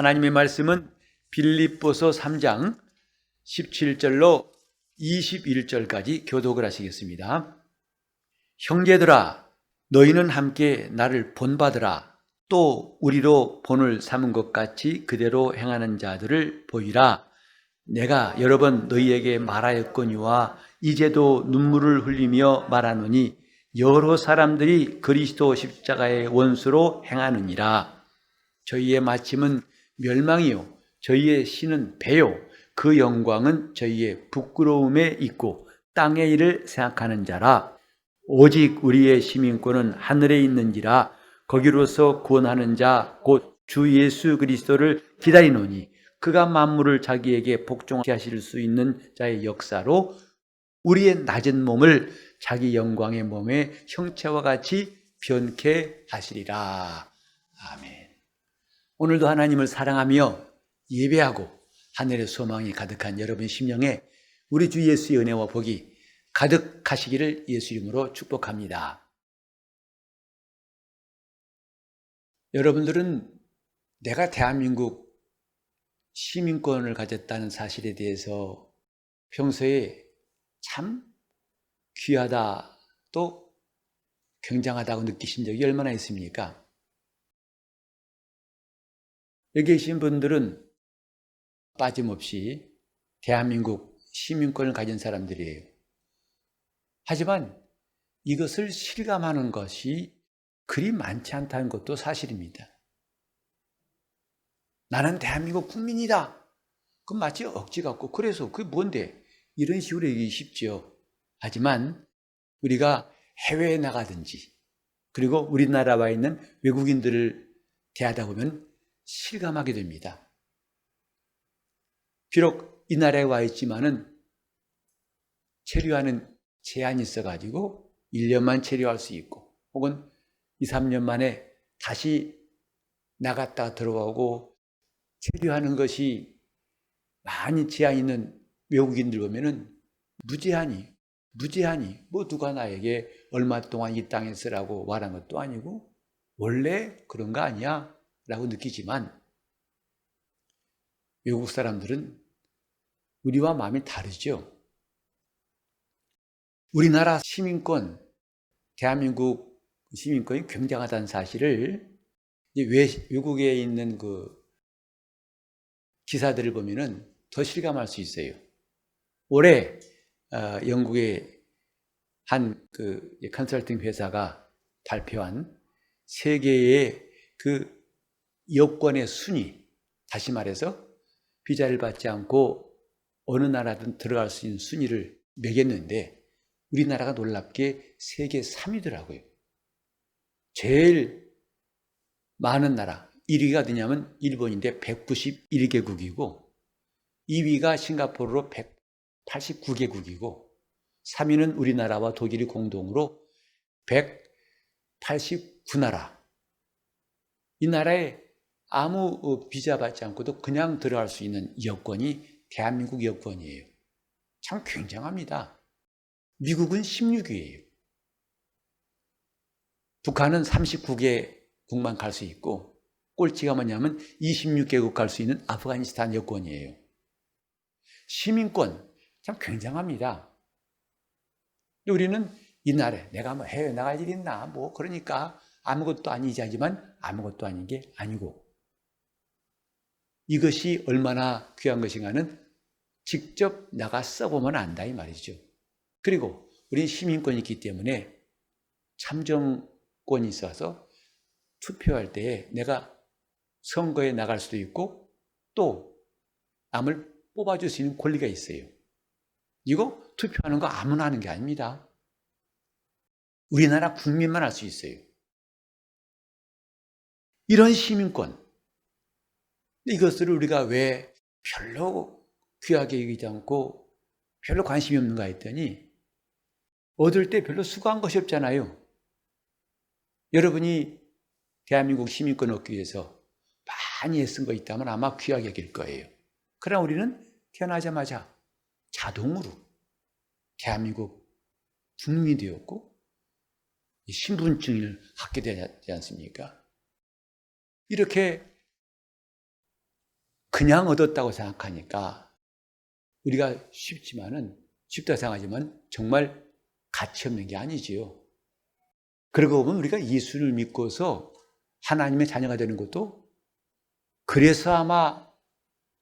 하나님의 말씀은 빌립보서 3장 17절로 21절까지 교독을 하시겠습니다. 형제들아, 너희는 함께 나를 본받으라. 또 우리로 본을 삼은 것 같이 그대로 행하는 자들을 보이라. 내가 여러 번 너희에게 말하였거니와 이제도 눈물을 흘리며 말하노니 여러 사람들이 그리스도 십자가의 원수로 행하느니라. 저희의 마침은 멸망이요 저희의 신은 배요 그 영광은 저희의 부끄러움에 있고 땅의 일을 생각하는 자라. 오직 우리의 시민권은 하늘에 있는지라. 거기로서 구원하는 자 곧 주 예수 그리스도를 기다리노니 그가 만물을 자기에게 복종하게 하실 수 있는 자의 역사로 우리의 낮은 몸을 자기 영광의 몸의 형체와 같이 변케 하시리라. 아멘. 오늘도 하나님을 사랑하며 예배하고 하늘의 소망이 가득한 여러분 심령에 우리 주 예수의 은혜와 복이 가득하시기를 예수 이름으로 축복합니다. 여러분들은 내가 대한민국 시민권을 가졌다는 사실에 대해서 평소에 참 귀하다 또 굉장하다고 느끼신 적이 얼마나 있습니까? 여기 계신 분들은 빠짐없이 대한민국 시민권을 가진 사람들이에요. 하지만 이것을 실감하는 것이 그리 많지 않다는 것도 사실입니다. 나는 대한민국 국민이다. 그건 마치 억지 같고 그래서 그게 뭔데? 이런 식으로 얘기하기 쉽죠. 하지만 우리가 해외에 나가든지 그리고 우리나라와 있는 외국인들을 대하다 보면 실감하게 됩니다. 비록 이 나라에 와 있지만은 체류하는 제한이 있어가지고 1년만 체류할 수 있고 혹은 2, 3년 만에 다시 나갔다 들어오고 체류하는 것이 많이 제한 있는 외국인들 보면은 무제한이 뭐 누가 나에게 얼마 동안 이 땅에 쓰라고 말한 것도 아니고 원래 그런 거 아니야 라고 느끼지만 외국 사람들은 우리와 마음이 다르죠. 우리나라 시민권, 대한민국 시민권이 굉장하다는 사실을 외국에 있는 그 기사들을 보면은 더 실감할 수 있어요. 올해 영국의 한 그 컨설팅 회사가 발표한 세계의 그 여권의 순위, 다시 말해서 비자를 받지 않고 어느 나라든 들어갈 수 있는 순위를 매겼는데 우리나라가 놀랍게 세계 3위더라고요. 제일 많은 나라 1위가 어디냐면 일본인데 191개국이고 2위가 싱가포르로 189개국이고 3위는 우리나라와 독일이 공동으로 189나라. 이 나라에 아무 비자 받지 않고도 그냥 들어갈 수 있는 여권이 대한민국 여권이에요. 참 굉장합니다. 미국은 16위예요. 북한은 39개국만 갈 수 있고 꼴찌가 뭐냐면 26개국 갈 수 있는 아프가니스탄 여권이에요. 시민권 참 굉장합니다. 우리는 이 나라에 내가 뭐 해외 나갈 일 있나 뭐 그러니까 아무것도 아니지 하지만 아무것도 아닌 게 아니고 이것이 얼마나 귀한 것인가는 직접 나가 써보면 안다 이 말이죠. 그리고 우리는 시민권이 있기 때문에 참정권이 있어서 투표할 때에 내가 선거에 나갈 수도 있고 또 남을 뽑아줄 수 있는 권리가 있어요. 이거 투표하는 거 아무나 하는 게 아닙니다. 우리나라 국민만 할 수 있어요. 이런 시민권, 이것을 우리가 왜 별로 귀하게 여기지 않고 별로 관심이 없는가 했더니 얻을 때 별로 수고한 것이 없잖아요. 여러분이 대한민국 시민권 얻기 위해서 많이 애쓴 거 있다면 아마 귀하게 여길 거예요. 그러나 우리는 태어나자마자 자동으로 대한민국 국민이 되었고 신분증을 갖게 되지 않습니까? 이렇게 그냥 얻었다고 생각하니까 우리가 쉽다 생각하지만 정말 가치 없는 게 아니지요. 그러고 보면 우리가 예수를 믿고서 하나님의 자녀가 되는 것도 그래서 아마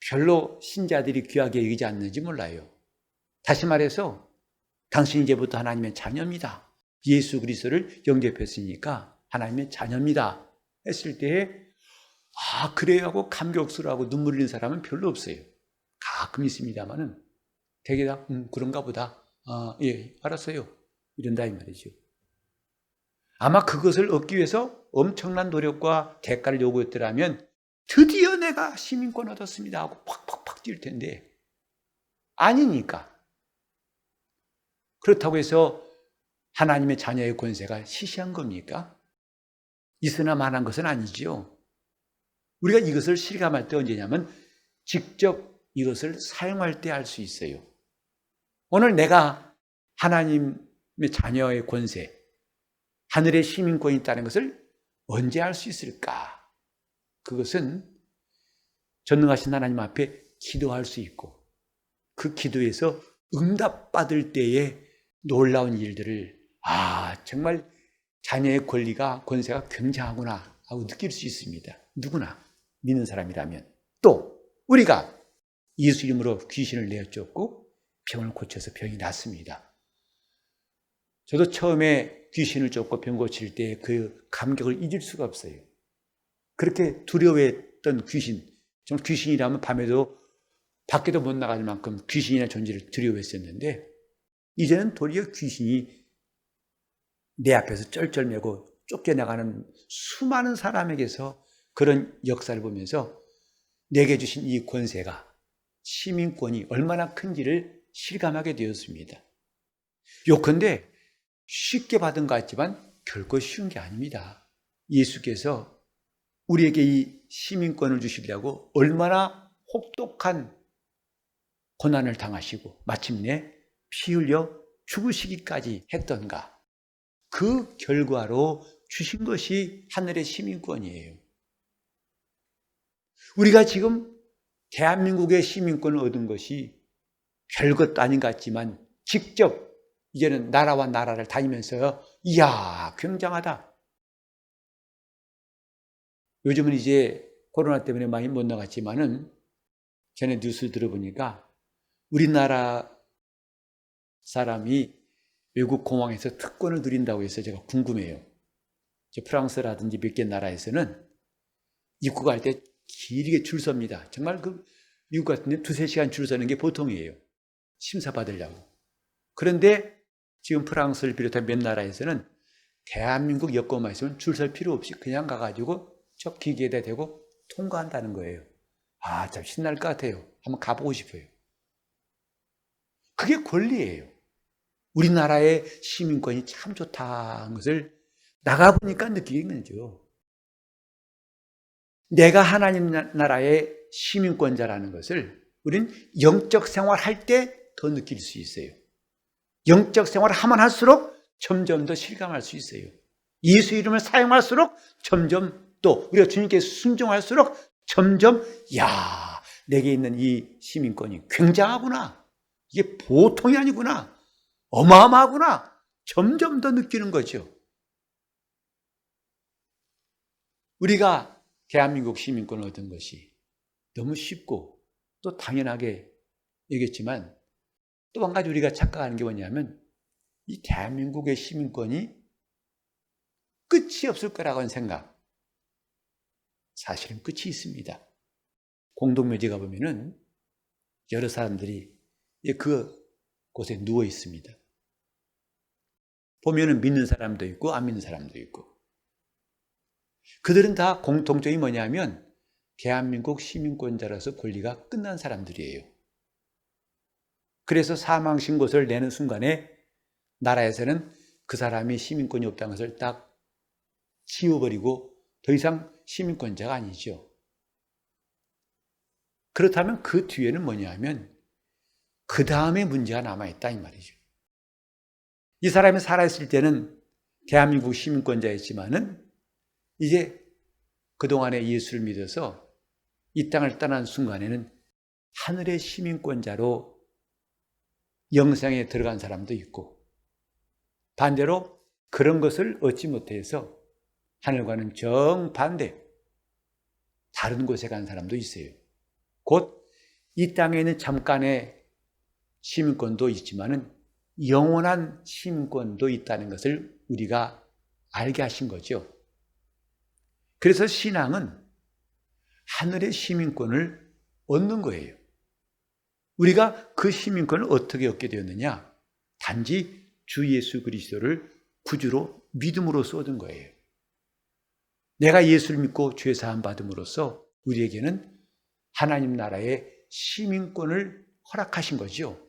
별로 신자들이 귀하게 여기지 않는지 몰라요. 다시 말해서 당신 이제부터 하나님의 자녀입니다. 예수 그리스도를 영접했으니까 하나님의 자녀입니다 했을 때에 그래요 하고 감격스러워하고 눈물 흘리는 사람은 별로 없어요. 가끔 있습니다만은 되게 다 그런가 보다. 예, 알았어요. 이런다 이 말이죠. 아마 그것을 얻기 위해서 엄청난 노력과 대가를 요구했더라면 드디어 내가 시민권 얻었습니다 하고 팍팍팍 뛸 텐데 아니니까. 그렇다고 해서 하나님의 자녀의 권세가 시시한 겁니까? 있으나 마나한 것은 아니지요. 우리가 이것을 실감할 때 언제냐면 직접 이것을 사용할 때 알 수 있어요. 오늘 내가 하나님의 자녀의 권세, 하늘의 시민권이 있다는 것을 언제 알 수 있을까? 그것은 전능하신 하나님 앞에 기도할 수 있고 그 기도에서 응답받을 때의 놀라운 일들을 정말 자녀의 권리가 권세가 굉장하구나 하고 느낄 수 있습니다. 누구나 믿는 사람이라면. 또 우리가 예수 이름으로 귀신을 내어쫓고 병을 고쳐서 병이 낫습니다. 저도 처음에 귀신을 쫓고 병 고칠 때 그 감격을 잊을 수가 없어요. 그렇게 두려워했던 귀신, 정말 귀신이라면 밤에도 밖에도 못 나갈 만큼 귀신이라는 존재를 두려워했었는데 이제는 도리어 귀신이 내 앞에서 쩔쩔매고 쫓겨나가는 수많은 사람에게서 그런 역사를 보면서 내게 주신 이 권세가, 시민권이 얼마나 큰지를 실감하게 되었습니다. 요컨대 쉽게 받은 것 같지만 결코 쉬운 게 아닙니다. 예수께서 우리에게 이 시민권을 주시려고 얼마나 혹독한 고난을 당하시고 마침내 피 흘려 죽으시기까지 했던가. 그 결과로 주신 것이 하늘의 시민권이에요. 우리가 지금 대한민국의 시민권을 얻은 것이 별것도 아닌 것 같지만 직접 이제는 나라와 나라를 다니면서 이야 굉장하다. 요즘은 이제 코로나 때문에 많이 못 나갔지만은 전에 뉴스 들어보니까 우리나라 사람이 외국 공항에서 특권을 누린다고 해서 제가 궁금해요. 프랑스라든지 몇 개 나라에서는 입국할 때 길게 줄 섭니다. 정말 그 미국 같은 데 2-3시간 줄 서는 게 보통이에요. 심사받으려고. 그런데 지금 프랑스를 비롯한 몇 나라에서는 대한민국 여권만 있으면 줄 설 필요 없이 그냥 가가지고 저 기계에다 대고 통과한다는 거예요. 참 신날 것 같아요. 한번 가보고 싶어요. 그게 권리예요. 우리나라의 시민권이 참 좋다는 것을 나가보니까 느끼는 거죠. 내가 하나님 나라의 시민권자라는 것을 우린 영적 생활할 때 더 느낄 수 있어요. 영적 생활을 하면 할수록 점점 더 실감할 수 있어요. 예수 이름을 사용할수록 점점 또 우리가 주님께 순종할수록 점점 내게 있는 이 시민권이 굉장하구나. 이게 보통이 아니구나. 어마어마하구나. 점점 더 느끼는 거죠. 우리가 대한민국 시민권을 얻은 것이 너무 쉽고 또 당연하게 여겼지만 또 한 가지 우리가 착각하는 게 뭐냐면 이 대한민국의 시민권이 끝이 없을 거라고는 생각. 사실은 끝이 있습니다. 공동묘지 가보면은 여러 사람들이 그 곳에 누워 있습니다. 보면은 믿는 사람도 있고 안 믿는 사람도 있고. 그들은 다 공통점이 뭐냐면 대한민국 시민권자로서 권리가 끝난 사람들이에요. 그래서 사망 신고서를 내는 순간에 나라에서는 그 사람이 시민권이 없다는 것을 딱 지워버리고 더 이상 시민권자가 아니죠. 그렇다면 그 뒤에는 뭐냐면 그 다음에 문제가 남아있다 이 말이죠. 이 사람이 살아있을 때는 대한민국 시민권자였지만은 이제 그동안에 예수를 믿어서 이 땅을 떠난 순간에는 하늘의 시민권자로 영생에 들어간 사람도 있고, 반대로 그런 것을 얻지 못해서 하늘과는 정반대 다른 곳에 간 사람도 있어요. 곧 이 땅에 있는 잠깐의 시민권도 있지만은 영원한 시민권도 있다는 것을 우리가 알게 하신 거죠. 그래서 신앙은 하늘의 시민권을 얻는 거예요. 우리가 그 시민권을 어떻게 얻게 되었느냐? 단지 주 예수 그리스도를 구주로 믿음으로써 얻은 거예요. 내가 예수를 믿고 죄 사함 받음으로써 우리에게는 하나님 나라의 시민권을 허락하신 거죠.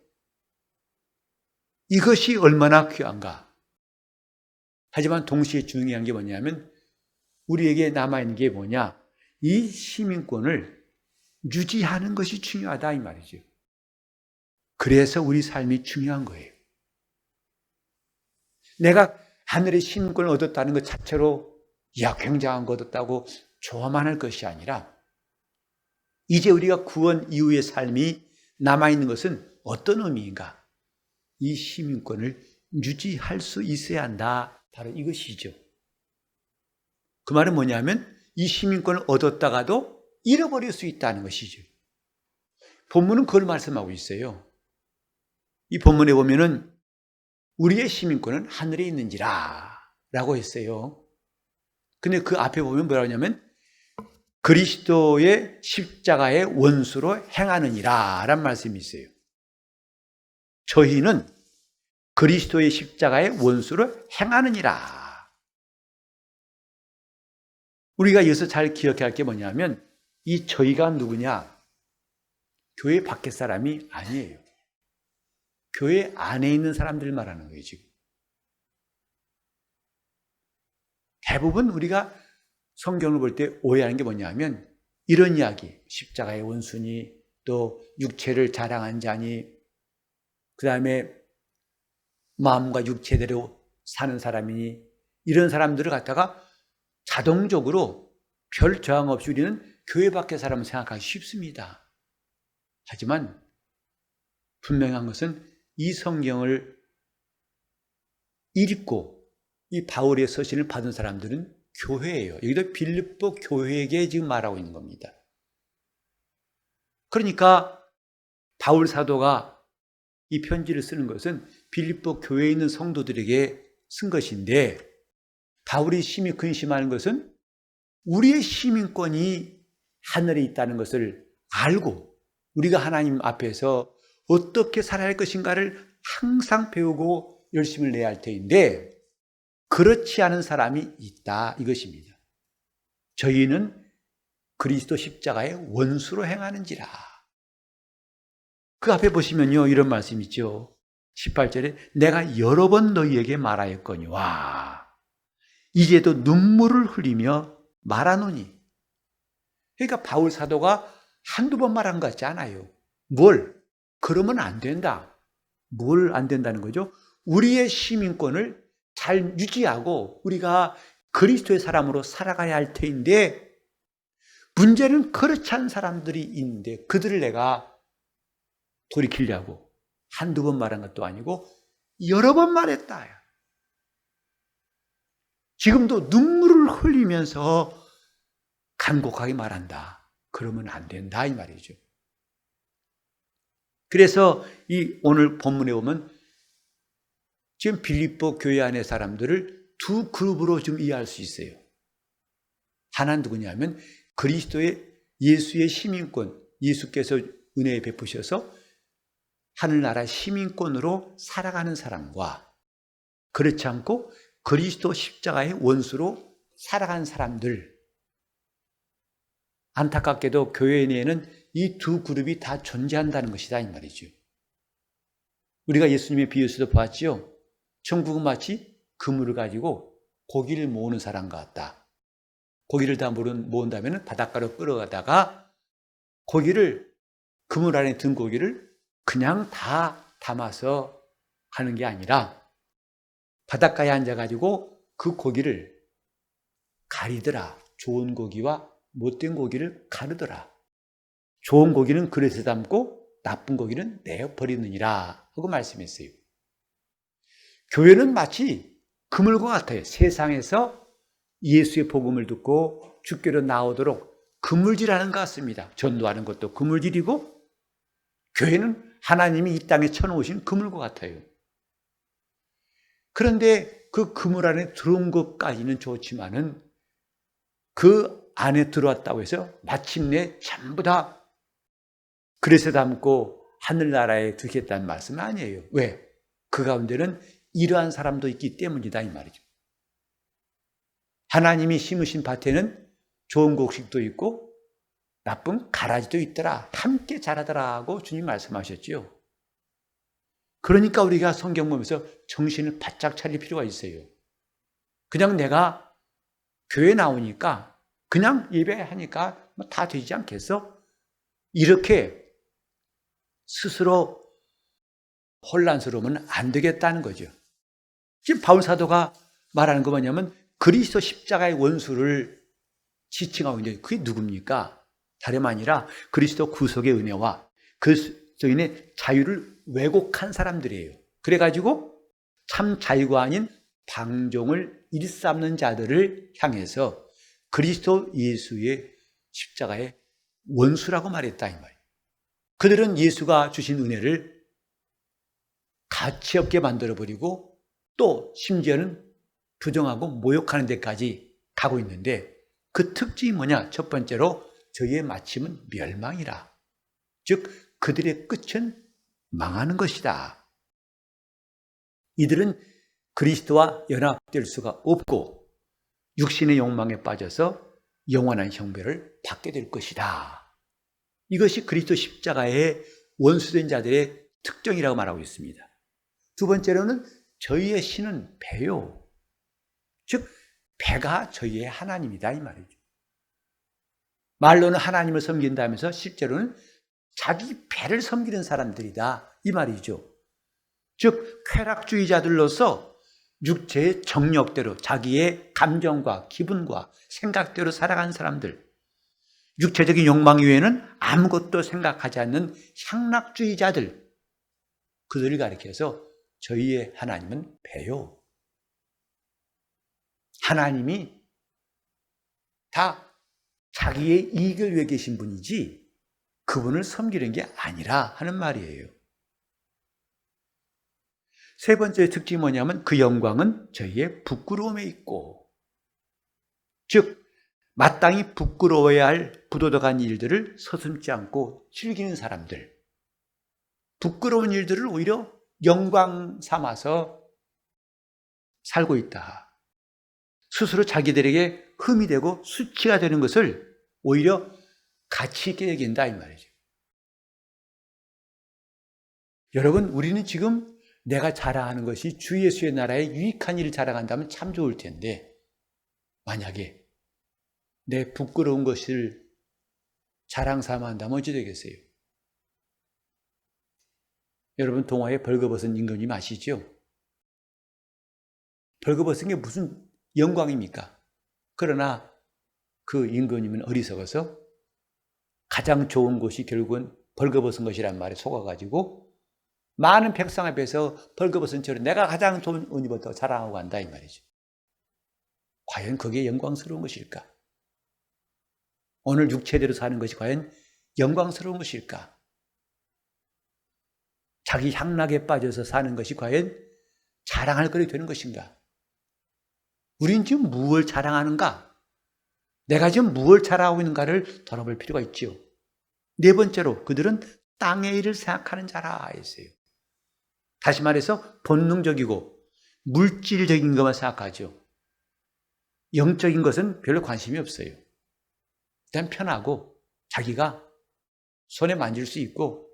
이것이 얼마나 귀한가. 하지만 동시에 중요한 게 뭐냐면 우리에게 남아있는 게 뭐냐? 이 시민권을 유지하는 것이 중요하다 이 말이죠. 그래서 우리 삶이 중요한 거예요. 내가 하늘의 시민권을 얻었다는 것 자체로 야 굉장한 거 얻었다고 좋아만 할 것이 아니라 이제 우리가 구원 이후의 삶이 남아있는 것은 어떤 의미인가? 이 시민권을 유지할 수 있어야 한다. 바로 이것이죠. 그 말은 뭐냐면 이 시민권을 얻었다가도 잃어버릴 수 있다는 것이죠. 본문은 그걸 말씀하고 있어요. 이 본문에 보면은 우리의 시민권은 하늘에 있는지라 라고 했어요. 근데 그 앞에 보면 뭐라고 하냐면 그리스도의 십자가의 원수로 행하느니라 라는 말씀이 있어요. 저희는 그리스도의 십자가의 원수로 행하느니라. 우리가 여기서 잘 기억해야 할 게 뭐냐면 이 저희가 누구냐? 교회 밖의 사람이 아니에요. 교회 안에 있는 사람들 말하는 거예요, 지금. 대부분 우리가 성경을 볼 때 오해하는 게 뭐냐면 이런 이야기, 십자가의 원수니 또 육체를 자랑한 자니 그 다음에 마음과 육체대로 사는 사람이니 이런 사람들을 갖다가 자동적으로 별 저항 없이 우리는 교회 밖의 사람을 생각하기 쉽습니다. 하지만 분명한 것은 이 성경을 읽고 이 바울의 서신을 받은 사람들은 교회예요. 여기도 빌립보 교회에게 지금 말하고 있는 겁니다. 그러니까 바울 사도가 이 편지를 쓰는 것은 빌립보 교회에 있는 성도들에게 쓴 것인데 바울이 심히 근심하는 것은 우리의 시민권이 하늘에 있다는 것을 알고 우리가 하나님 앞에서 어떻게 살아야 할 것인가를 항상 배우고 열심을 내야 할 터인데 그렇지 않은 사람이 있다 이것입니다. 저희는 그리스도 십자가의 원수로 행하는지라. 그 앞에 보시면요 이런 말씀이 있죠. 18절에 내가 여러 번 너희에게 말하였거니와 이제도 눈물을 흘리며 말하노니. 그러니까 바울 사도가 한두 번 말한 것 같지 않아요. 뭘? 그러면 안 된다. 뭘 안 된다는 거죠? 우리의 시민권을 잘 유지하고 우리가 그리스도의 사람으로 살아가야 할 터인데 문제는 그렇지 않은 사람들이 있는데 그들을 내가 돌이키려고 한두 번 말한 것도 아니고 여러 번 말했다. 지금도 눈물을 흘리면서 간곡하게 말한다. 그러면 안 된다 이 말이죠. 그래서 이 오늘 본문에 보면 지금 빌립보 교회 안의 사람들을 두 그룹으로 좀 이해할 수 있어요. 하나는 누구냐면 그리스도의 예수의 시민권, 예수께서 은혜에 베푸셔서 하늘나라 시민권으로 살아가는 사람과 그렇지 않고 그리스도 십자가의 원수로 살아가는 사람들. 안타깝게도 교회 내에는 이 두 그룹이 다 존재한다는 것이다 이 말이죠. 우리가 예수님의 비유에서도 보았지요. 천국은 마치 그물을 가지고 고기를 모으는 사람과 같다. 고기를 다 모은다면 바닷가로 끌어가다가 고기를 그물 안에 든 고기를 그냥 다 담아서 하는 게 아니라 바닷가에 앉아가지고 그 고기를 가리더라. 좋은 고기와 못된 고기를 가르더라. 좋은 고기는 그릇에 담고 나쁜 고기는 내어 버리느니라 하고 말씀했어요. 교회는 마치 그물과 같아요. 세상에서 예수의 복음을 듣고 주께로 나오도록 그물질하는 것 같습니다. 전도하는 것도 그물질이고 교회는 하나님이 이 땅에 쳐놓으신 그물과 같아요. 그런데 그 그물 안에 들어온 것까지는 좋지만은 그 안에 들어왔다고 해서 마침내 전부 다 그릇에 담고 하늘나라에 두겠다는 말씀은 아니에요. 왜? 그 가운데는 이러한 사람도 있기 때문이다 이 말이죠. 하나님이 심으신 밭에는 좋은 곡식도 있고 나쁜 가라지도 있더라. 함께 자라더라 하고 주님 말씀하셨죠. 그러니까 우리가 성경 보면서 정신을 바짝 차릴 필요가 있어요. 그냥 내가 교회 나오니까 그냥 예배하니까 다 되지 않겠어? 이렇게 스스로 혼란스러우면 안 되겠다는 거죠. 지금 바울 사도가 말하는 거 뭐냐면 그리스도 십자가의 원수를 지칭하고 있는데 그게 누굽니까? 다름 아니라 그리스도 구속의 은혜와 그리스도인의 자유를 왜곡한 사람들이에요. 그래가지고 참 자유가 아닌 방종을 일삼는 자들을 향해서 그리스도 예수의 십자가의 원수라고 말했다 이 말이에요. 그들은 예수가 주신 은혜를 가치 없게 만들어버리고 또 심지어는 부정하고 모욕하는 데까지 가고 있는데 그 특징이 뭐냐? 첫 번째로 저희의 마침은 멸망이라. 즉 그들의 끝은 망하는 것이다. 이들은 그리스도와 연합될 수가 없고 육신의 욕망에 빠져서 영원한 형벌을 받게 될 것이다. 이것이 그리스도 십자가의 원수된 자들의 특징이라고 말하고 있습니다. 두 번째로는 저희의 신은 배요. 즉 배가 저희의 하나님이다 이 말이죠. 말로는 하나님을 섬긴다면서 실제로는 자기 배를 섬기는 사람들이다 이 말이죠. 즉 쾌락주의자들로서 육체의 정력대로 자기의 감정과 기분과 생각대로 살아가는 사람들, 육체적인 욕망 이외에는 아무것도 생각하지 않는 향락주의자들, 그들을 가리켜서 저희의 하나님은 배요. 하나님이 다 자기의 이익을 위해 계신 분이지 그분을 섬기는 게 아니라 하는 말이에요. 세 번째 특징이 뭐냐면 그 영광은 저희의 부끄러움에 있고, 즉 마땅히 부끄러워야 할 부도덕한 일들을 서슴지 않고 즐기는 사람들, 부끄러운 일들을 오히려 영광 삼아서 살고 있다. 스스로 자기들에게 흠이 되고 수치가 되는 것을 오히려 가치 있게 여긴다 이 말이죠. 여러분, 우리는 지금 내가 자랑하는 것이 주 예수의 나라에 유익한 일을 자랑한다면 참 좋을 텐데, 만약에 내 부끄러운 것을 자랑 삼아 한다면 어찌 되겠어요? 여러분, 동화의 벌거벗은 임금님 아시죠? 벌거벗은 게 무슨 영광입니까? 그러나 그 임금님은 어리석어서 가장 좋은 것이 결국은 벌거벗은 것이란 말에 속아가지고 많은 백성 앞에서 벌거벗은 채로 내가 가장 좋은 옷 입었다고 자랑하고 간다 이 말이죠. 과연 그게 영광스러운 것일까? 오늘 육체대로 사는 것이 과연 영광스러운 것일까? 자기 향락에 빠져서 사는 것이 과연 자랑할 거리 되는 것인가? 우린 지금 무엇을 자랑하는가? 내가 지금 무엇을 자랑하고 있는가를 돌아볼 필요가 있죠. 네 번째로 그들은 땅의 일을 생각하는 자라 했어요. 다시 말해서 본능적이고 물질적인 것만 생각하죠. 영적인 것은 별로 관심이 없어요. 일단 편하고 자기가 손에 만질 수 있고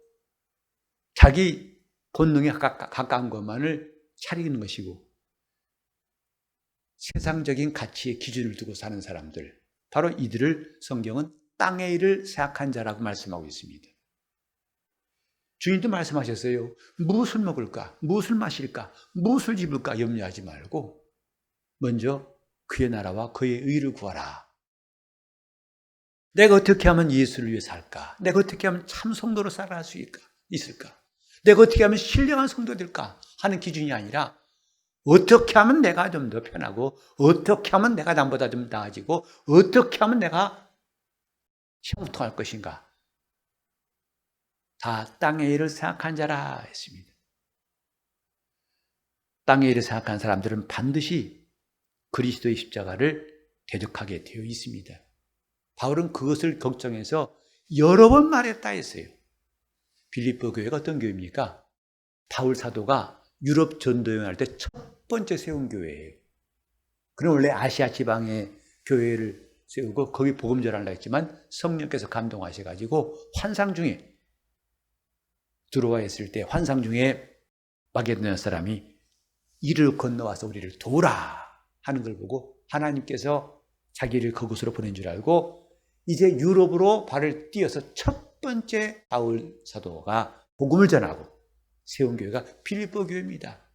자기 본능에 가까운 것만을 차리는 것이고 세상적인 가치의 기준을 두고 사는 사람들, 바로 이들을 성경은 땅의 일을 생각한 자라고 말씀하고 있습니다. 주님도 말씀하셨어요. 무엇을 먹을까? 무엇을 마실까? 무엇을 입을까? 염려하지 말고 먼저 그의 나라와 그의 의를 구하라. 내가 어떻게 하면 예수를 위해 살까? 내가 어떻게 하면 참 성도로 살아갈 수 있을까? 내가 어떻게 하면 신령한 성도 될까? 하는 기준이 아니라 어떻게 하면 내가 좀 더 편하고 어떻게 하면 내가 남보다 좀 나아지고 어떻게 하면 내가 형통할 것인가? 다 땅의 일을 생각한 자라 했습니다. 땅의 일을 생각한 사람들은 반드시 그리스도의 십자가를 대적하게 되어 있습니다. 바울은 그것을 걱정해서 여러 번 말했다 했어요. 빌립보 교회가 어떤 교회입니까? 바울 사도가 유럽 전도여행할 때 첫 번째 세운 교회예요. 그럼 원래 아시아 지방에 교회를 세우고 거기 복음 전하려고 했지만 성령께서 감동하셔가지고 환상 중에 들어와 있을 때 환상 중에 마게도냐 사람이 이를 건너와서 우리를 도우라 하는 걸 보고 하나님께서 자기를 그곳으로 보낸 줄 알고 이제 유럽으로 발을 띄어서 첫 번째 바울 사도가 복음을 전하고 세운 교회가 빌립보 교회입니다.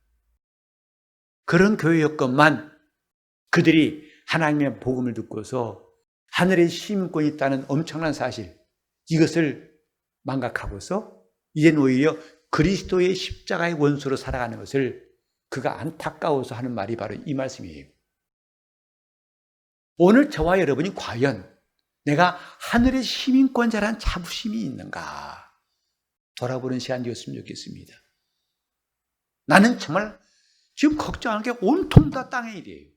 그런 교회였건만 그들이 하나님의 복음을 듣고서 하늘에 시민권이 있다는 엄청난 사실, 이것을 망각하고서 이제는 오히려 그리스도의 십자가의 원수로 살아가는 것을 그가 안타까워서 하는 말이 바로 이 말씀이에요. 오늘 저와 여러분이 과연 내가 하늘의 시민권자란 자부심이 있는가 돌아보는 시간이 되었으면 좋겠습니다. 나는 정말 지금 걱정하는 게 온통 다 땅의 일이에요.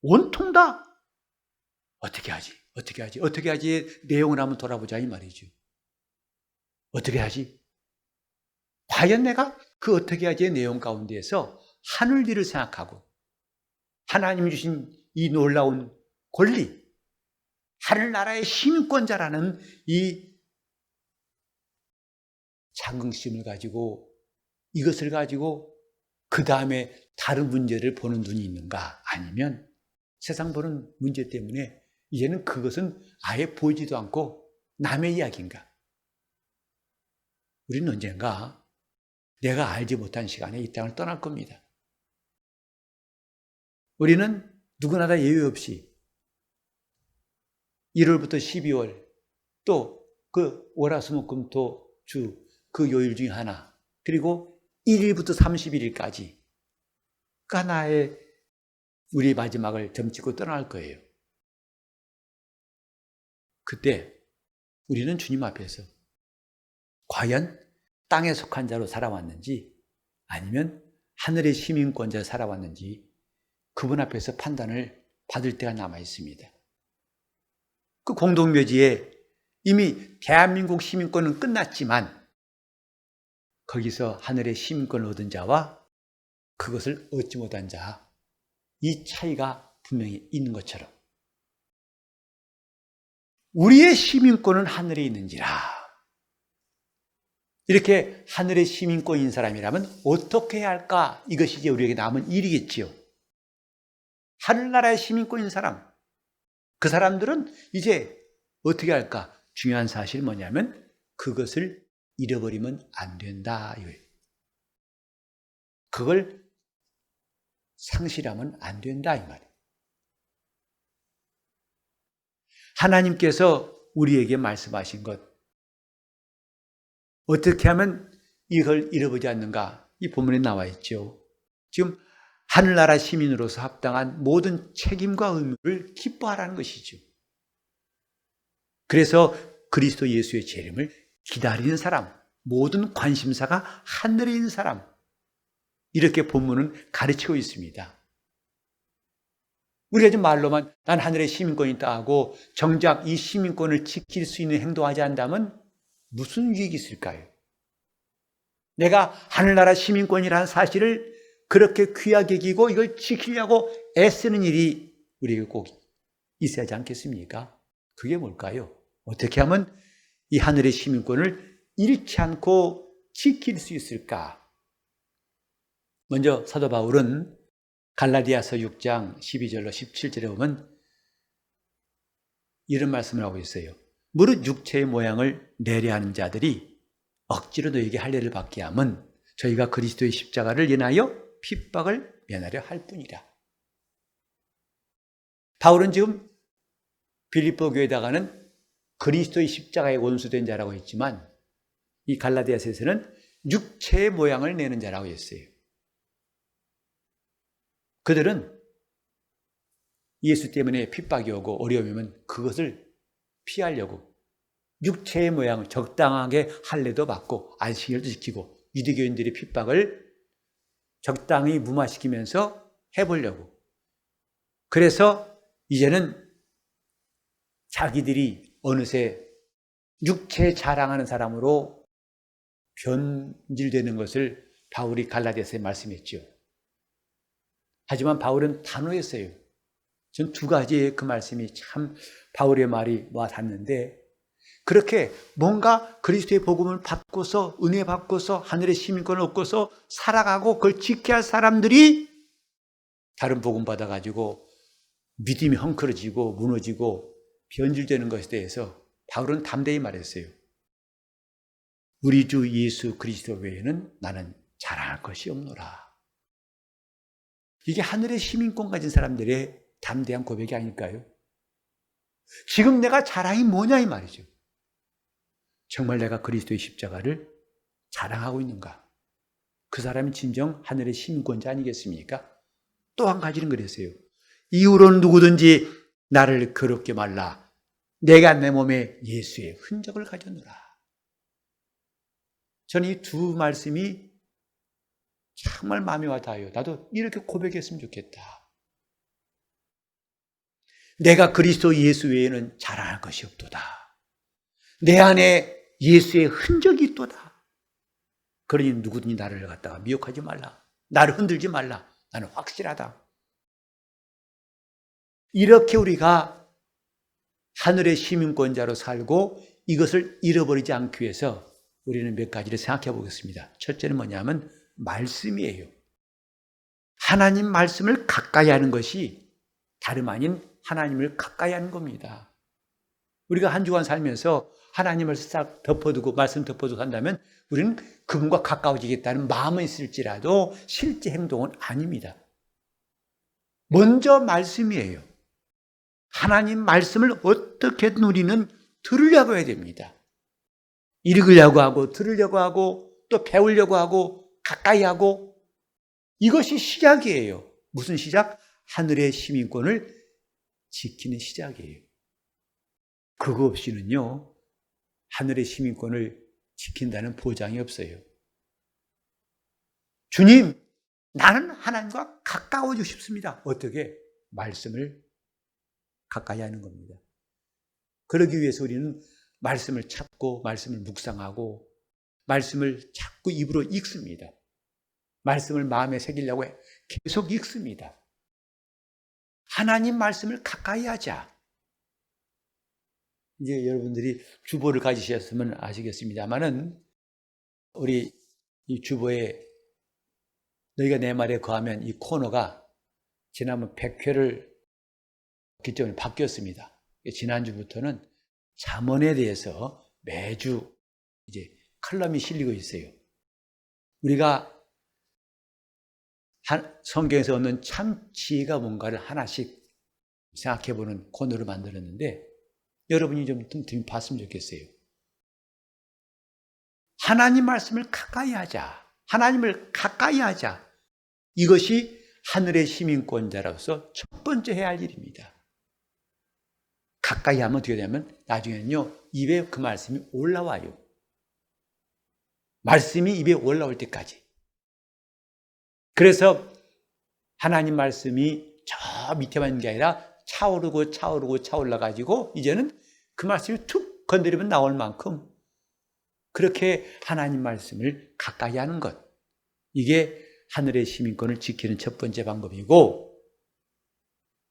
온통 다 어떻게 하지 내용을 한번 돌아보자 이 말이죠. 어떻게 하지? 과연 내가 그 어떻게 하지의 내용 가운데에서 하늘 일을 생각하고 하나님이 주신 이 놀라운 권리, 하늘나라의 시민권자라는 이 자긍심을 가지고 이것을 가지고 그 다음에 다른 문제를 보는 눈이 있는가? 아니면 세상 보는 문제 때문에 이제는 그것은 아예 보이지도 않고 남의 이야기인가? 우리는 언젠가 내가 알지 못한 시간에 이 땅을 떠날 겁니다. 우리는 누구나 다 예외 없이 1월부터 12월 또 그 월화수목금토주 그 요일 중에 하나 그리고 1일부터 31일까지 그 하나의 우리 마지막을 점찍고 떠날 거예요. 그때 우리는 주님 앞에서 과연 땅에 속한 자로 살아왔는지 아니면 하늘의 시민권자로 살아왔는지 그분 앞에서 판단을 받을 때가 남아 있습니다. 그 공동묘지에 이미 대한민국 시민권은 끝났지만 거기서 하늘의 시민권을 얻은 자와 그것을 얻지 못한 자, 이 차이가 분명히 있는 것처럼 우리의 시민권은 하늘에 있는지라. 이렇게 하늘의 시민권인 사람이라면 어떻게 해야 할까? 이것이 이제 우리에게 남은 일이겠지요. 하늘나라의 시민권인 사람, 그 사람들은 이제 어떻게 할까? 중요한 사실이 뭐냐면 그것을 잃어버리면 안 된다 이거예요. 그걸 상실하면 안 된다 이 말이에요. 하나님께서 우리에게 말씀하신 것 어떻게 하면 이걸 잃어버리지 않는가? 이 본문에 나와 있죠. 지금 하늘나라 시민으로서 합당한 모든 책임과 의무를 기뻐하라는 것이죠. 그래서 그리스도 예수의 재림을 기다리는 사람, 모든 관심사가 하늘에 있는 사람, 이렇게 본문은 가르치고 있습니다. 우리가 지금 말로만 난 하늘의 시민권이 있다 하고 정작 이 시민권을 지킬 수 있는 행동하지 않다면 무슨 유익이 있을까요? 내가 하늘나라 시민권이라는 사실을 그렇게 귀하게 여기고 이걸 지키려고 애쓰는 일이 우리에게 꼭 있어야 하지 않겠습니까? 그게 뭘까요? 어떻게 하면 이 하늘의 시민권을 잃지 않고 지킬 수 있을까? 먼저 사도 바울은 갈라디아서 6장 12절로 17절에 보면 이런 말씀을 하고 있어요. 무릇 육체의 모양을 내려하는 자들이 억지로 너에게 할례를 받게 하면 저희가 그리스도의 십자가를 인하여 핍박을 면하려 할 뿐이라. 바울은 지금 빌립보 교회에다가는 그리스도의 십자가에 원수된 자라고 했지만 이 갈라디아서에서는 육체의 모양을 내는 자라고 했어요. 그들은 예수 때문에 핍박이 오고 어려움이 오면 그것을 피하려고 육체의 모양을 적당하게 할례도 받고 안식일도 지키고 유대교인들의 핍박을 적당히 무마시키면서 해보려고. 그래서 이제는 자기들이 어느새 육체 자랑하는 사람으로 변질되는 것을 바울이 갈라디아서에 말씀했죠. 하지만 바울은 단호했어요. 전 두 가지의 그 말씀이 참 바울의 말이 와 닿는데, 그렇게 뭔가 그리스도의 복음을 받고서 은혜 받고서 하늘의 시민권을 얻고서 살아가고 그걸 지켜야 할 사람들이 다른 복음 받아가지고 믿음이 헝클어지고 무너지고 변질되는 것에 대해서 바울은 담대히 말했어요. 우리 주 예수 그리스도 외에는 나는 자랑할 것이 없노라. 이게 하늘의 시민권 가진 사람들의 담대한 고백이 아닐까요? 지금 내가 자랑이 뭐냐 이 말이죠. 정말 내가 그리스도의 십자가를 자랑하고 있는가? 그 사람이 진정 하늘의 시민권자 아니겠습니까? 또 한 가지는 그랬어요. 이후로는 누구든지 나를 괴롭게 말라. 내가 내 몸에 예수의 흔적을 가졌노라. 저는 이 두 말씀이 정말 마음에 와 닿아요. 나도 이렇게 고백했으면 좋겠다. 내가 그리스도 예수 외에는 자랑할 것이 없도다. 내 안에 예수의 흔적이 있도다. 그러니 누구든지 나를 갖다가 미혹하지 말라. 나를 흔들지 말라. 나는 확실하다. 이렇게 우리가 하늘의 시민권자로 살고 이것을 잃어버리지 않기 위해서 우리는 몇 가지를 생각해 보겠습니다. 첫째는 뭐냐면 말씀이에요. 하나님 말씀을 가까이 하는 것이 다름 아닌 하나님을 가까이 하는 겁니다. 우리가 한 주간 살면서 하나님을 싹 덮어두고 말씀 덮어두고 한다면 우리는 그분과 가까워지겠다는 마음은 있을지라도 실제 행동은 아닙니다. 먼저 말씀이에요. 하나님 말씀을 어떻게든 우리는 들으려고 해야 됩니다. 읽으려고 하고 들으려고 하고 또 배우려고 하고 가까이 하고 이것이 시작이에요. 무슨 시작? 하늘의 시민권을 지키는 시작이에요. 그거 없이는요, 하늘의 시민권을 지킨다는 보장이 없어요. 주님, 나는 하나님과 가까워지고 싶습니다. 어떻게? 말씀을 가까이 하는 겁니다. 그러기 위해서 우리는 말씀을 찾고 말씀을 묵상하고 말씀을 자꾸 입으로 읽습니다. 말씀을 마음에 새기려고 계속 읽습니다. 하나님 말씀을 가까이 하자. 이제 여러분들이 주보를 가지셨으면 아시겠습니다만은 우리 이 주보에 너희가 내 말에 거하면 이 코너가 지난번 100회를 기점으로 바뀌었습니다. 지난주부터는 잠언에 대해서 매주 이제 칼럼이 실리고 있어요. 우리가 성경에서 얻는 참 지혜가 뭔가를 하나씩 생각해보는 코너를 만들었는데 여러분이 좀 틈틈이 봤으면 좋겠어요. 하나님 말씀을 가까이 하자. 하나님을 가까이 하자. 이것이 하늘의 시민권자로서 첫 번째 해야 할 일입니다. 가까이 하면 어떻게 되냐면 나중에는요 입에 그 말씀이 올라와요. 말씀이 입에 올라올 때까지. 그래서 하나님 말씀이 저 밑에만 있는 게 아니라 차오르고 차오르고 차올라가지고 이제는 그 말씀이 툭 건드리면 나올 만큼 그렇게 하나님 말씀을 가까이 하는 것. 이게 하늘의 시민권을 지키는 첫 번째 방법이고,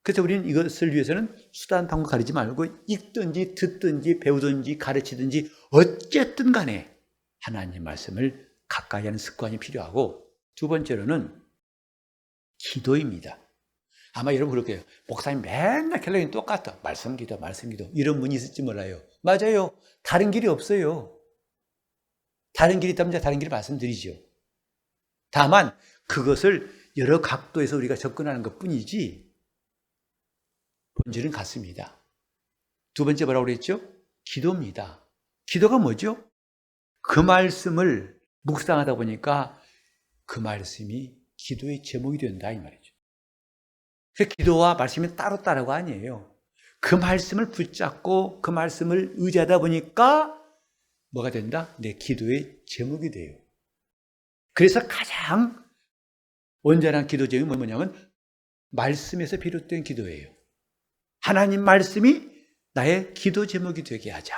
그래서 우리는 이것을 위해서는 수단 방법 가리지 말고 읽든지 듣든지 배우든지 가르치든지 어쨌든 간에 하나님 말씀을 가까이 하는 습관이 필요하고, 두 번째로는 기도입니다. 아마 여러분 그럴 거예요. 목사님 맨날 갤러리는 똑같아. 말씀 기도, 말씀 기도. 이런 분이 있을지 몰라요. 맞아요. 다른 길이 없어요. 다른 길이 있다면 다른 길을 말씀드리죠. 다만 그것을 여러 각도에서 우리가 접근하는 것뿐이지 본질은 같습니다. 두 번째 뭐라고 그랬죠? 기도입니다. 기도가 뭐죠? 그 말씀을 묵상하다 보니까 그 말씀이 기도의 제목이 된다 이 말이죠. 그 기도와 말씀이 따로따로가 아니에요. 그 말씀을 붙잡고 그 말씀을 의지하다 보니까 뭐가 된다? 내 기도의 제목이 돼요. 그래서 가장 온전한 기도 제목이 뭐냐면 말씀에서 비롯된 기도예요. 하나님 말씀이 나의 기도 제목이 되게 하자.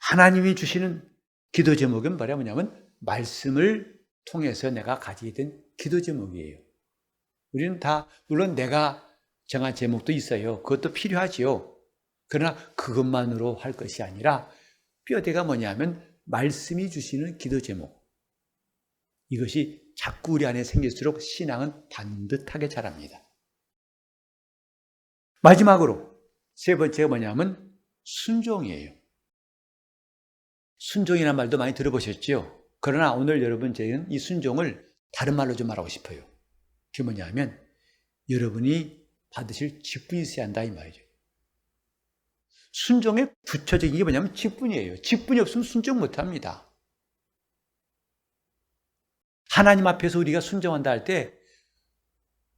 하나님이 주시는 기도 제목은 뭐냐면 말씀을 통해서 내가 가지게 된 기도 제목이에요. 우리는 다 물론 내가 정한 제목도 있어요. 그것도 필요하지요. 그러나 그것만으로 할 것이 아니라 뼈대가 뭐냐면 말씀이 주시는 기도 제목. 이것이 자꾸 우리 안에 생길수록 신앙은 반듯하게 자랍니다. 마지막으로 세 번째가 뭐냐면 순종이에요. 순종이라는 말도 많이 들어보셨죠? 그러나 오늘 여러분 저희는 이 순종을 다른 말로 좀 말하고 싶어요. 그게 뭐냐면 여러분이 받으실 직분이 있어야 한다 이 말이죠. 순종의 부처적인 게 뭐냐면 직분이에요. 직분이 없으면 순종 못합니다. 하나님 앞에서 우리가 순종한다 할 때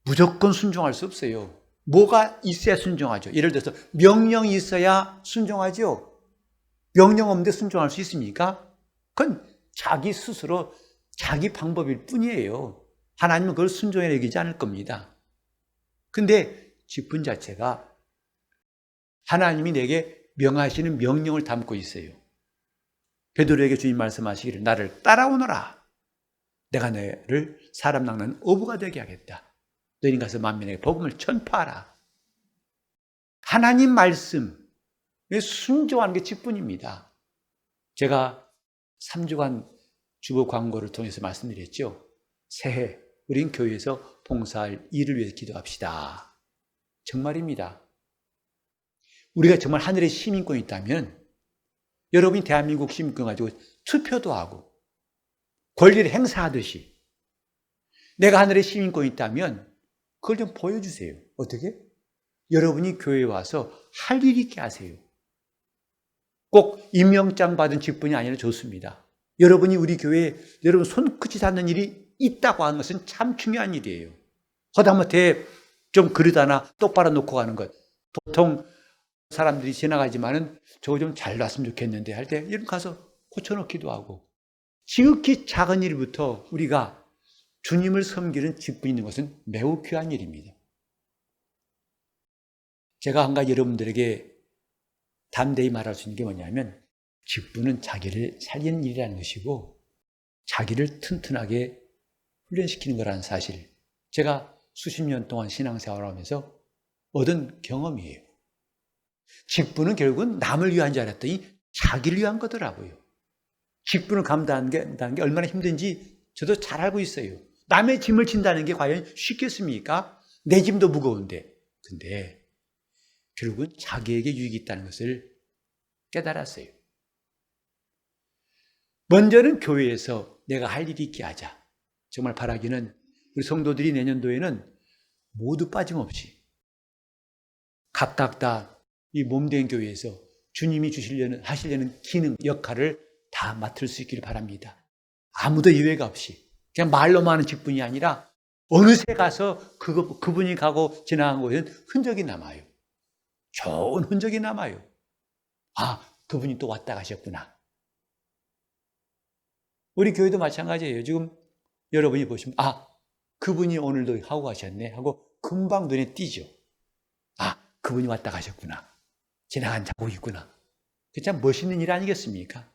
무조건 순종할 수 없어요. 뭐가 있어야 순종하죠. 예를 들어서 명령이 있어야 순종하죠. 명령 없는데 순종할 수 있습니까? 그건 자기 스스로 자기 방법일 뿐이에요. 하나님은 그걸 순종해 여기지 않을 겁니다. 근데 직분 자체가 하나님이 내게 명하시는 명령을 담고 있어요. 베드로에게 주님 말씀하시기를 나를 따라오너라. 내가 너를 사람 낚는 어부가 되게 하겠다. 너희는 가서 만민에게 복음을 전파하라. 하나님 말씀에 순종하는 게 직분입니다. 제가 3주간 주보 광고를 통해서 말씀드렸죠. 새해 우린 교회에서 봉사할 일을 위해서 기도합시다. 정말입니다. 우리가 정말 하늘의 시민권이 있다면 여러분이 대한민국 시민권 가지고 투표도 하고 권리를 행사하듯이 내가 하늘의 시민권이 있다면 그걸 좀 보여주세요. 어떻게? 여러분이 교회에 와서 할 일 있게 하세요. 꼭 임명장 받은 직분이 아니라 좋습니다. 여러분이 우리 교회에 여러분 손끝이 닿는 일이 있다고 하는 것은 참 중요한 일이에요. 허다못해 좀 그릇 하나 똑바로 놓고 가는 것. 보통 사람들이 지나가지만은 저거 좀 잘 놨으면 좋겠는데 할 때 이런 가서 고쳐놓기도 하고 지극히 작은 일부터 우리가 주님을 섬기는 직분이 있는 것은 매우 귀한 일입니다. 제가 한 가지 여러분들에게 담대히 말할 수 있는 게 뭐냐면 직분은 자기를 살리는 일이라는 것이고 자기를 튼튼하게 훈련시키는 거라는 사실 제가 수십 년 동안 신앙생활을 하면서 얻은 경험이에요. 직분은 결국은 남을 위한 줄 알았더니 자기를 위한 거더라고요. 직분을 감당한다는 게 얼마나 힘든지 저도 잘 알고 있어요. 남의 짐을 진다는 게 과연 쉽겠습니까? 내 짐도 무거운데. 근데 결국은 자기에게 유익이 있다는 것을 깨달았어요. 먼저는 교회에서 내가 할 일이 있게 하자. 정말 바라기는 우리 성도들이 내년도에는 모두 빠짐없이 각각 다 이 몸된 교회에서 주님이 하시려는 기능, 역할을 다 맡을 수 있기를 바랍니다. 아무도 예외가 없이 그냥 말로만 하는 직분이 아니라 어느새 가서 그분이 가고 지나간 곳에는 흔적이 남아요. 좋은 흔적이 남아요. 아, 그분이 또 왔다 가셨구나. 우리 교회도 마찬가지예요. 지금 여러분이 보시면 아, 그분이 오늘도 하고 가셨네 하고 금방 눈에 띄죠. 아, 그분이 왔다 가셨구나. 지나간 자국 있구나. 그 참 멋있는 일 아니겠습니까?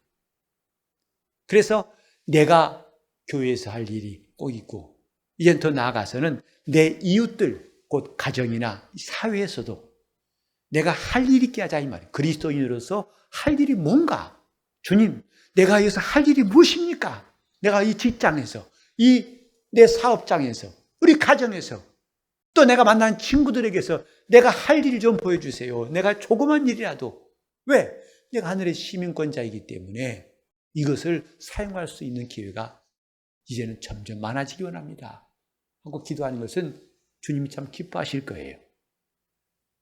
그래서 내가 교회에서 할 일이 꼭 있고 이제 더 나아가서는 내 이웃들 곧 가정이나 사회에서도 내가 할 일이 있게 하자 이 말이에요. 그리스도인으로서 할 일이 뭔가? 주님, 내가 여기서 할 일이 무엇입니까? 내가 이 직장에서, 내 사업장에서, 우리 가정에서, 또 내가 만난 친구들에게서 내가 할 일을 좀 보여주세요. 내가 조그만 일이라도. 왜? 내가 하늘의 시민권자이기 때문에 이것을 사용할 수 있는 기회가 이제는 점점 많아지기 원합니다. 하고 기도하는 것은 주님이 참 기뻐하실 거예요.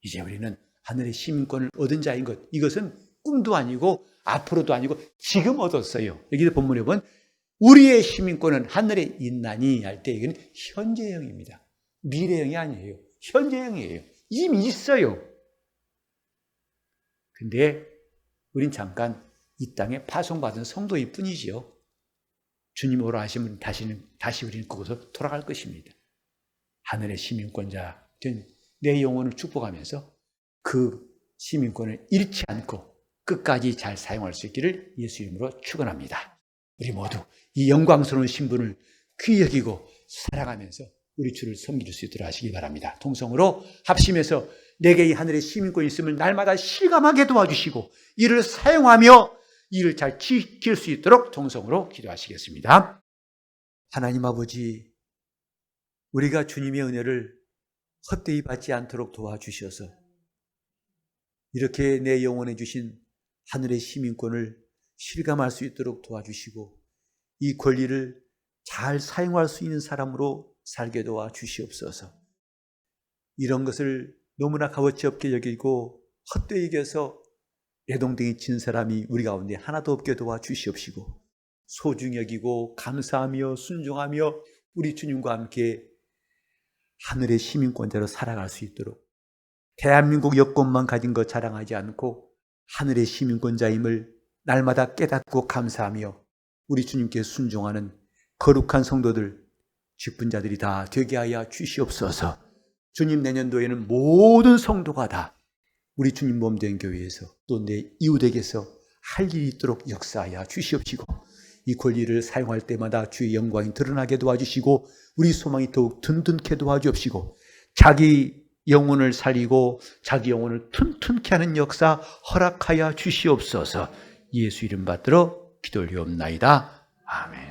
이제 우리는 하늘의 시민권을 얻은 자인 것. 이것은 꿈도 아니고 앞으로도 아니고 지금 얻었어요. 여기도 본문에 보면 우리의 시민권은 하늘에 있나니 할 때 이건 현재형입니다. 미래형이 아니에요. 현재형이에요. 이미 있어요. 근데 우린 잠깐 이 땅에 파송받은 성도일 뿐이지요. 주님 오라 하시면 다시 우리는 그곳으로 돌아갈 것입니다. 하늘의 시민권자 된 내 영혼을 축복하면서 그 시민권을 잃지 않고 끝까지 잘 사용할 수 있기를 예수 이름으로 축원합니다. 우리 모두 이 영광스러운 신분을 귀히 여기고 사랑하면서 우리 주를 섬길 수 있도록 하시기 바랍니다. 통성으로 합심해서 내게 이 하늘의 시민권이 있음을 날마다 실감하게 도와주시고 이를 사용하며 이를 잘 지킬 수 있도록 통성으로 기도하시겠습니다. 하나님 아버지, 우리가 주님의 은혜를 헛되이 받지 않도록 도와주셔서 이렇게 내 영혼에 주신 하늘의 시민권을 실감할 수 있도록 도와주시고 이 권리를 잘 사용할 수 있는 사람으로 살게 도와주시옵소서. 이런 것을 너무나 값어치 없게 여기고 헛되이 여겨서 내동댕이 친 사람이 우리 가운데 하나도 없게 도와주시옵시고 소중히 여기고 감사하며 순종하며 우리 주님과 함께 하늘의 시민권자로 살아갈 수 있도록 대한민국 여권만 가진 것 자랑하지 않고 하늘의 시민권자임을 날마다 깨닫고 감사하며 우리 주님께 순종하는 거룩한 성도들, 직분자들이 다 되게 하여 주시옵소서. 주님, 내년도에는 모든 성도가 다 우리 주님 몸된 교회에서 또 내 이웃에게서 할 일이 있도록 역사하여 주시옵시고 이 권리를 사용할 때마다 주의 영광이 드러나게 도와주시고 우리 소망이 더욱 든든케 도와주옵시고 자기 영혼을 살리고 자기 영혼을 튼튼케 하는 역사 허락하여 주시옵소서. 예수 이름 받들어 기도 올리옵나이다. 아멘.